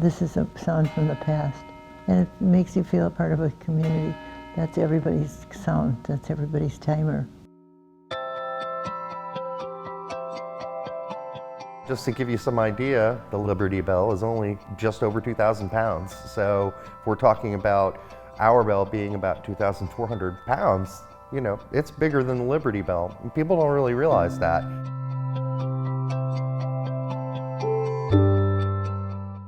This is a sound from the past, and it makes you feel a part of a community. That's everybody's sound, that's everybody's timer. Just to give you some idea, the Liberty Bell is only just over 2,000 pounds. So if we're talking about our bell being about 2,400 pounds, you know, it's bigger than the Liberty Bell. And people don't really realize that.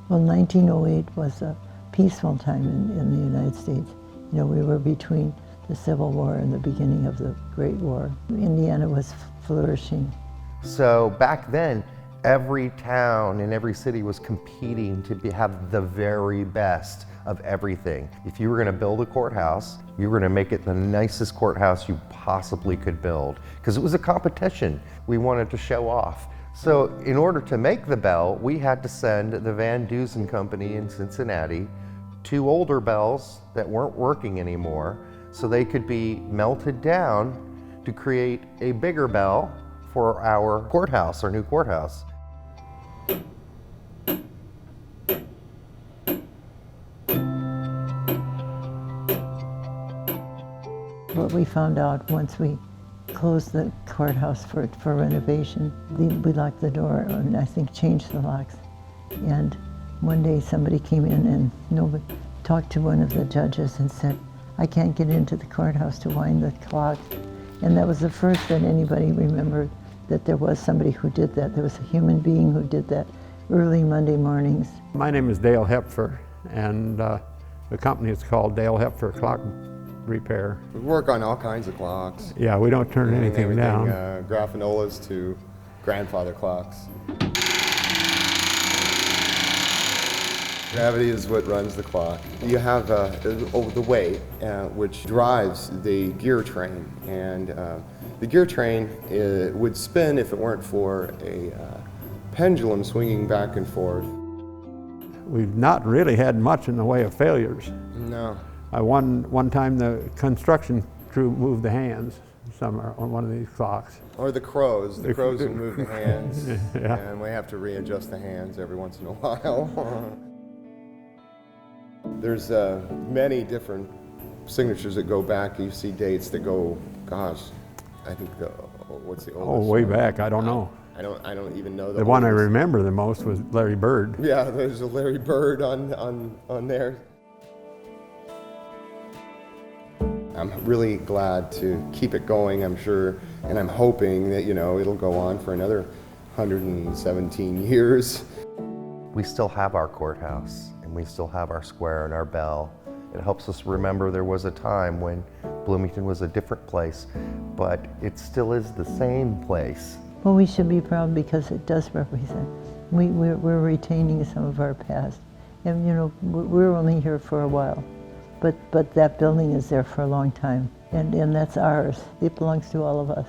Well, 1908 was a peaceful time in the United States. You know, we were between the Civil War and the beginning of the Great War. Indiana was flourishing. So back then, every town and every city was competing to have the very best of everything. If you were going to build a courthouse, you were going to make it the nicest courthouse you possibly could build, because it was a competition. We wanted to show off. So in order to make the bell, we had to send the Van Dusen Company in Cincinnati 2 older bells that weren't working anymore, so they could be melted down to create a bigger bell for our courthouse, our new courthouse. What we found out once we closed the courthouse for renovation, we locked the door and I think changed the locks. And one day somebody came in and nobody talked to one of the judges and said, "I can't get into the courthouse to wind the clock." And that was the first that anybody remembered that there was somebody who did that. There was a human being who did that early Monday mornings. My name is Dale Hepfer, and the company is called Dale Hepfer Clock Repair. We work on all kinds of clocks. Yeah, we don't turn anything down. Graphanolas to grandfather clocks. Gravity is what runs the clock. You have the weight, which drives the gear train, and the gear train would spin if it weren't for a pendulum swinging back and forth. We've not really had much in the way of failures. No. One time the construction crew moved the hands somewhere on one of these clocks. Or the crows. The crows will move the hands, Yeah. and we have to readjust the hands every once in a while. There's many different signatures that go back. You see dates that go, gosh, I think what's the oldest? Oh, way back, I don't know. I don't even know The one I oldest. remember the most was Larry Bird. Yeah, there's a Larry Bird on there. I'm really glad to keep it going, I'm sure, and I'm hoping that, you know, it'll go on for another 117 years. We still have our courthouse, and we still have our square and our bell. It helps us remember there was a time when Bloomington was a different place, but it still is the same place. Well, we should be proud because it does represent. We're retaining some of our past. And you know, we're only here for a while, but that building is there for a long time. And that's ours. It belongs to all of us.